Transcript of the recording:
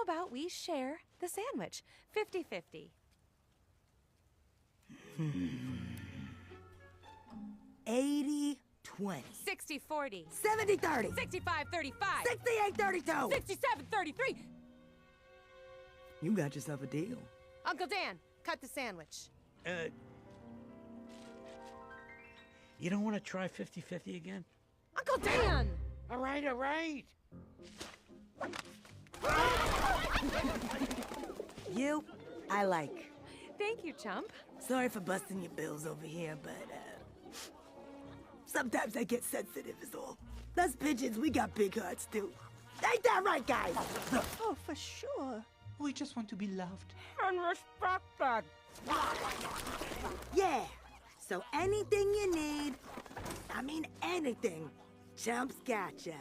about we share the sandwich? 50-50. 80-20. 60-40. 70-30. 65-35. 68-32. 67-33. You got yourself a deal. Uncle Dan, cut the sandwich. You don't want to try 50-50 again? Uncle Dan! All right, all right. You, I like. Thank you, chump. Sorry for busting your bills over here, but, sometimes I get sensitive is all. Us pigeons, we got big hearts, too. Ain't that right, guys? Oh, for sure. We just want to be loved. And respected. Yeah. So anything you need, I mean anything, Chump's gotcha.